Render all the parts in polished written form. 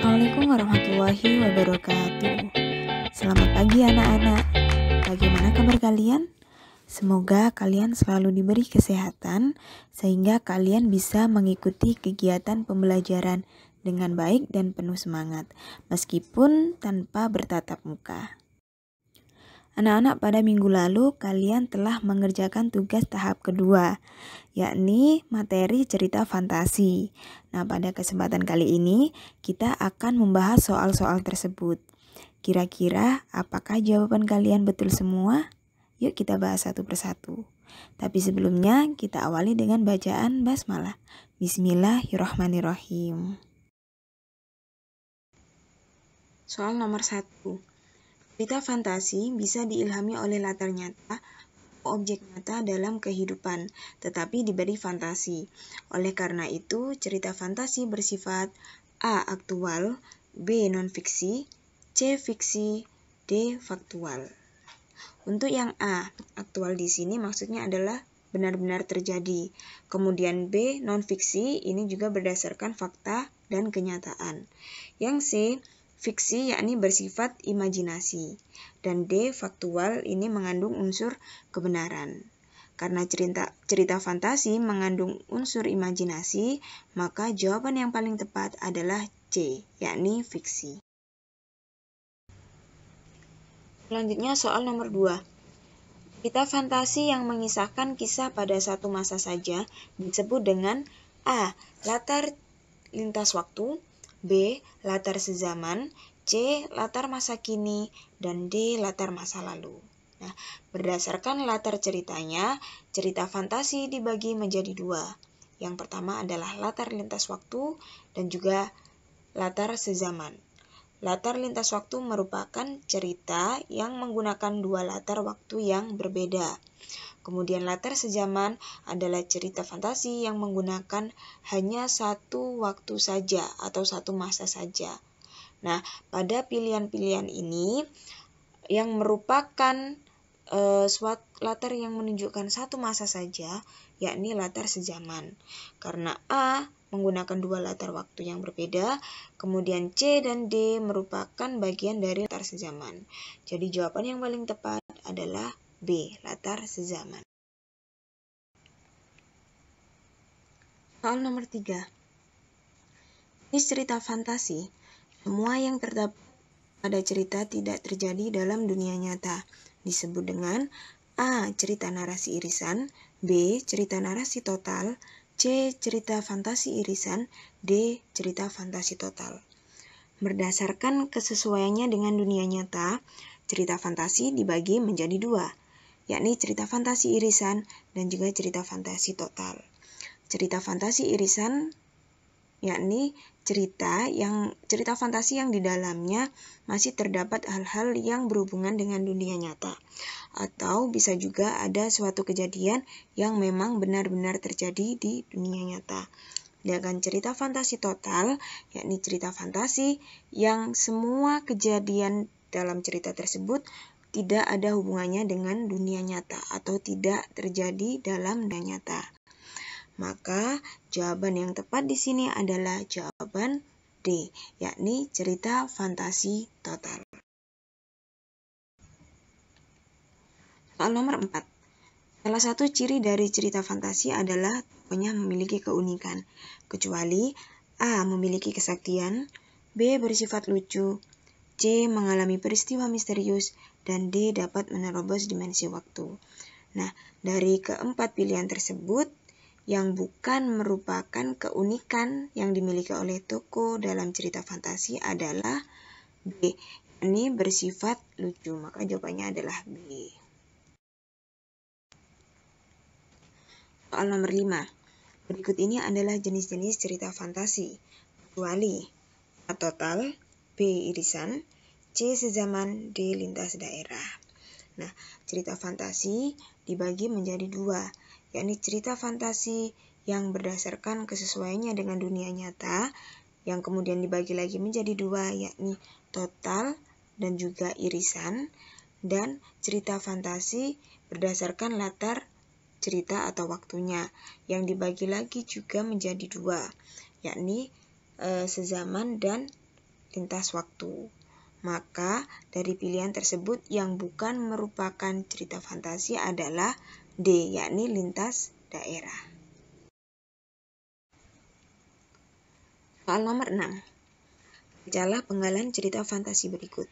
Assalamualaikum warahmatullahi wabarakatuh. Selamat pagi anak-anak. Bagaimana kabar kalian? Semoga kalian selalu diberi kesehatan sehingga kalian bisa mengikuti kegiatan pembelajaran dengan baik dan penuh semangat, meskipun tanpa bertatap muka. Anak-anak, pada minggu lalu kalian telah mengerjakan tugas tahap kedua, yakni materi cerita fantasi. Nah, pada kesempatan kali ini kita akan membahas soal-soal tersebut. Kira-kira apakah jawaban kalian betul semua? Yuk kita bahas satu persatu. Tapi sebelumnya kita awali dengan bacaan basmalah. Bismillahirrahmanirrahim. Soal nomor 1. Cerita fantasi bisa diilhami oleh latar nyata, objek nyata dalam kehidupan, tetapi diberi fantasi. Oleh karena itu, cerita fantasi bersifat A. aktual, B. non-fiksi, C. fiksi, D. faktual. Untuk yang A, aktual di sini maksudnya adalah benar-benar terjadi. Kemudian B, non-fiksi, ini juga berdasarkan fakta dan kenyataan. Yang C, fiksi, yakni bersifat imajinasi. Dan D, faktual, ini mengandung unsur kebenaran. Karena cerita fantasi mengandung unsur imajinasi, maka jawaban yang paling tepat adalah C, yakni fiksi. Selanjutnya soal nomor 2. Cerita fantasi yang mengisahkan kisah pada satu masa saja disebut dengan A. latar lintas waktu, B. latar sezaman, C. latar masa kini, dan D. latar masa lalu. Nah, berdasarkan latar ceritanya, cerita fantasi dibagi menjadi dua. Yang pertama adalah latar lintas waktu dan juga latar sezaman. Latar lintas waktu merupakan cerita yang menggunakan dua latar waktu yang berbeda. Kemudian latar sezaman adalah cerita fantasi yang menggunakan hanya satu waktu saja atau satu masa saja. Nah, pada pilihan-pilihan ini yang merupakan suatu latar yang menunjukkan satu masa saja, yakni latar sezaman. Karena A menggunakan dua latar waktu yang berbeda, kemudian C dan D merupakan bagian dari latar sezaman. Jadi jawaban yang paling tepat adalah B, latar sezaman. Soal nomor 3. Ini cerita fantasi. Semua yang terdapat pada cerita tidak terjadi dalam dunia nyata. Disebut dengan A. cerita narasi irisan, B. cerita narasi total, C. cerita fantasi irisan, D. cerita fantasi total. Berdasarkan kesesuaiannya dengan dunia nyata, cerita fantasi dibagi menjadi dua, yakni cerita fantasi irisan dan juga cerita fantasi total. Cerita fantasi irisan yakni cerita fantasi yang di dalamnya masih terdapat hal-hal yang berhubungan dengan dunia nyata, atau bisa juga ada suatu kejadian yang memang benar-benar terjadi di dunia nyata. Sedangkan cerita fantasi total yakni cerita fantasi yang semua kejadian dalam cerita tersebut tidak ada hubungannya dengan dunia nyata atau tidak terjadi dalam dunia nyata. Maka jawaban yang tepat di sini adalah jawaban D, yakni cerita fantasi total. Soal nomor 4. Salah satu ciri dari cerita fantasi adalah tokohnya memiliki keunikan, kecuali A. memiliki kesaktian, B. bersifat lucu, C. mengalami peristiwa misterius, dan D. dapat menerobos dimensi waktu. Nah, dari keempat pilihan tersebut, yang bukan merupakan keunikan yang dimiliki oleh tokoh dalam cerita fantasi adalah B, ini bersifat lucu, maka jawabannya adalah B. Soal nomor 5. Berikut ini adalah jenis-jenis cerita fantasi, kecuali A. total, B. irisan, C. sezaman, D. lintas daerah. Nah, cerita fantasi dibagi menjadi dua, yakni cerita fantasi yang berdasarkan kesesuaiannya dengan dunia nyata, yang kemudian dibagi lagi menjadi dua, yakni total dan juga irisan, dan cerita fantasi berdasarkan latar cerita atau waktunya, yang dibagi lagi juga menjadi dua, yakni sezaman dan lintas waktu. Maka dari pilihan tersebut yang bukan merupakan cerita fantasi adalah D, yakni lintas daerah. Soal nomor 6. Bacalah penggalan cerita fantasi berikut.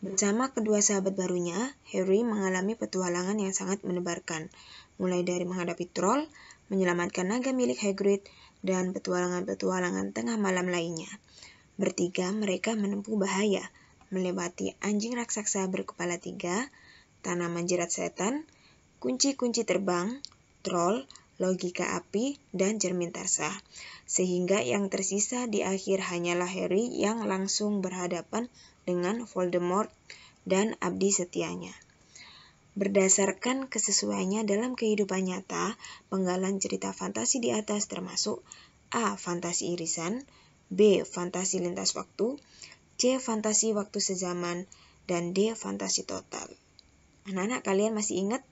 Bersama kedua sahabat barunya, Harry mengalami petualangan yang sangat menebarkan, mulai dari menghadapi troll, menyelamatkan naga milik Hagrid, dan petualangan-petualangan tengah malam lainnya. Bertiga mereka menempuh bahaya, melewati anjing raksasa berkepala 3, tanaman jerat setan, kunci-kunci terbang, troll, logika api, dan cermin Tarsa. Sehingga yang tersisa di akhir hanyalah Harry yang langsung berhadapan dengan Voldemort dan abdi setianya. Berdasarkan kesesuaiannya dalam kehidupan nyata, penggalan cerita fantasi di atas termasuk A. Fantasi irisan, B. Fantasi lintas waktu, C. Fantasi waktu sezaman, dan D. Fantasi total. Anak-anak, kalian masih ingat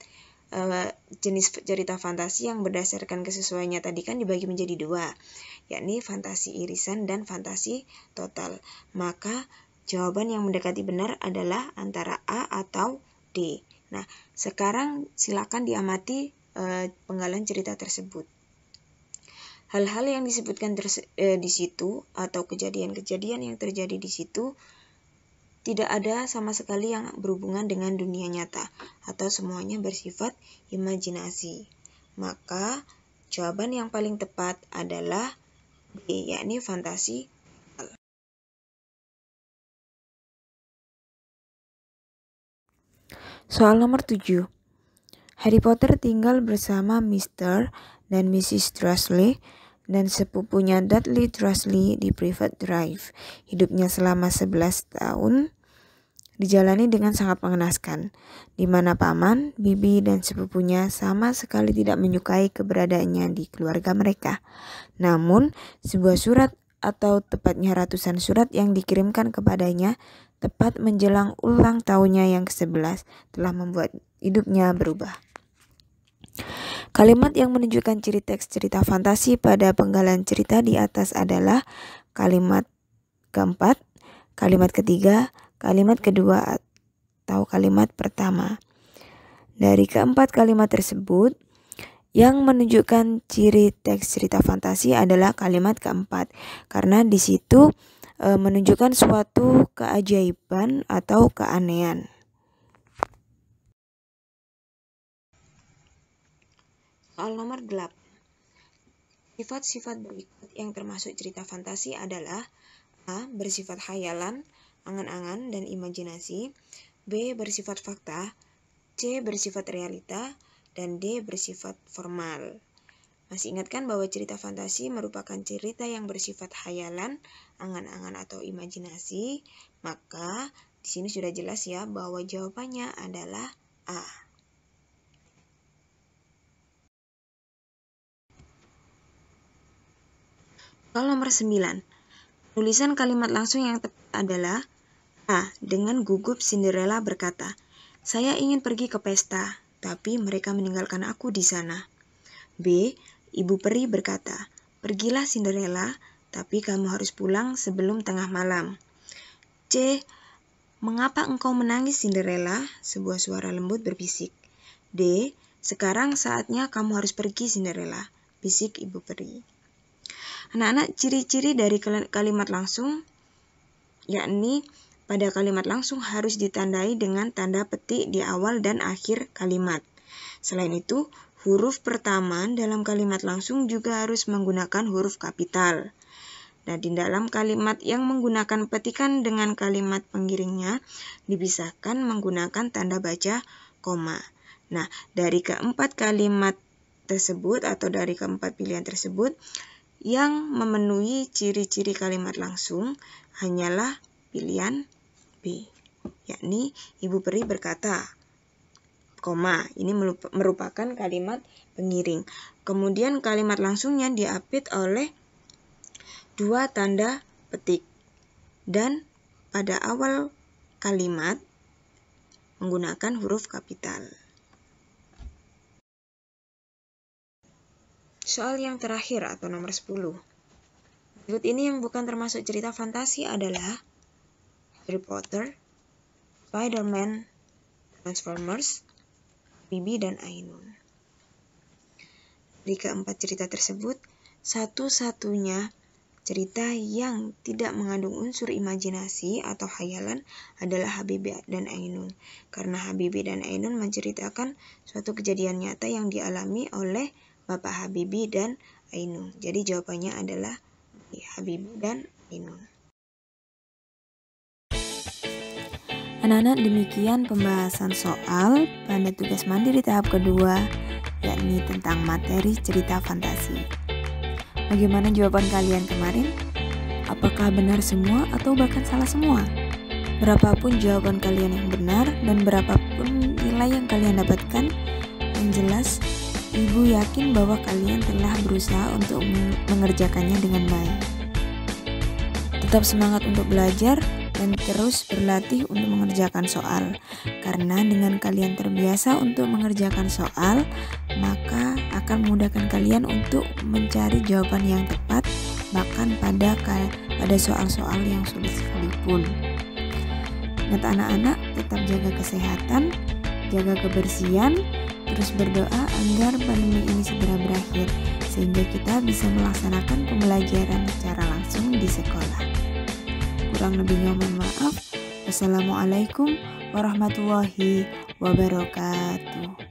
jenis cerita fantasi yang berdasarkan kesesuaiannya tadi kan dibagi menjadi 2, yakni fantasi irisan dan fantasi total. Maka jawaban yang mendekati benar adalah antara A atau D. Nah, sekarang silakan diamati penggalan cerita tersebut. Hal-hal yang disebutkan di situ atau kejadian-kejadian yang terjadi di situ tidak ada sama sekali yang berhubungan dengan dunia nyata atau semuanya bersifat imajinasi. Maka jawaban yang paling tepat adalah B, yakni fantasi. Soal nomor 7. Harry Potter tinggal bersama Mr. dan Mrs. Dursley dan sepupunya Dudley Dursley di Private Drive. Hidupnya selama 11 tahun dijalani dengan sangat mengenaskan, di mana paman, bibi, dan sepupunya sama sekali tidak menyukai keberadaannya di keluarga mereka. Namun, sebuah surat atau tepatnya ratusan surat yang dikirimkan kepadanya tepat menjelang ulang tahunnya yang ke-11 telah membuat hidupnya berubah. Kalimat yang menunjukkan ciri teks cerita fantasi pada penggalan cerita di atas adalah kalimat keempat, kalimat ketiga, kalimat kedua, atau kalimat pertama. Dari keempat kalimat tersebut, yang menunjukkan ciri teks cerita fantasi adalah kalimat keempat, karena di situ menunjukkan suatu keajaiban atau keanehan. Soal nomor 8. Sifat-sifat berikut yang termasuk cerita fantasi adalah A. Bersifat khayalan, angan-angan, dan imajinasi, B. Bersifat fakta, C. Bersifat realita, dan D. Bersifat formal. Masih ingat kan bahwa cerita fantasi merupakan cerita yang bersifat khayalan, angan-angan, atau imajinasi? Maka di sini sudah jelas ya bahwa jawabannya adalah A. Soal nomor 9. Tulisan kalimat langsung yang tepat adalah A. Dengan gugup Cinderella berkata, "Saya ingin pergi ke pesta, tapi mereka meninggalkan aku di sana." B. Ibu peri berkata, "Pergilah Cinderella, tapi kamu harus pulang sebelum tengah malam." C. "Mengapa engkau menangis Cinderella?" Sebuah suara lembut berbisik. D. "Sekarang saatnya kamu harus pergi Cinderella," bisik ibu peri. Anak-anak, ciri-ciri dari kalimat langsung, yakni pada kalimat langsung harus ditandai dengan tanda petik di awal dan akhir kalimat. Selain itu, huruf pertama dalam kalimat langsung juga harus menggunakan huruf kapital. Nah, di dalam kalimat yang menggunakan petikan dengan kalimat pengiringnya dipisahkan menggunakan tanda baca koma. Nah, dari keempat kalimat tersebut atau dari keempat pilihan tersebut, yang memenuhi ciri-ciri kalimat langsung hanyalah pilihan B, yakni ibu peri berkata, koma, ini merupakan kalimat pengiring. Kemudian kalimat langsungnya diapit oleh dua tanda petik. Dan pada awal kalimat menggunakan huruf kapital. Soal yang terakhir atau nomor 10. Berikut ini yang bukan termasuk cerita fantasi adalah Harry Potter, Spider-Man, Transformers, Bibi dan Ainun. Dari keempat cerita tersebut, satu-satunya cerita yang tidak mengandung unsur imajinasi atau khayalan adalah Habibie dan Ainun. Karena Habibie dan Ainun menceritakan suatu kejadian nyata yang dialami oleh Bapak Habibie dan Ainun. Jadi jawabannya adalah Habibie dan Ainun. Anak-anak, demikian pembahasan soal pada tugas mandiri tahap kedua, yakni tentang materi cerita fantasi. Bagaimana jawaban kalian kemarin? Apakah benar semua atau bahkan salah semua? Berapapun jawaban kalian yang benar dan berapapun nilai yang kalian dapatkan, yang jelas Ibu yakin bahwa kalian telah berusaha untuk mengerjakannya dengan baik. Tetap semangat untuk belajar dan terus berlatih untuk mengerjakan soal. Karena dengan kalian terbiasa untuk mengerjakan soal, maka akan memudahkan kalian untuk mencari jawaban yang tepat, bahkan pada soal-soal yang sulit sekalipun. Ingat anak-anak, tetap jaga kesehatan, jaga kebersihan, terus berdoa agar pandemi ini segera berakhir, sehingga kita bisa melaksanakan pembelajaran secara langsung di sekolah. Kurang lebihnya mohon maaf. Wassalamualaikum warahmatullahi wabarakatuh.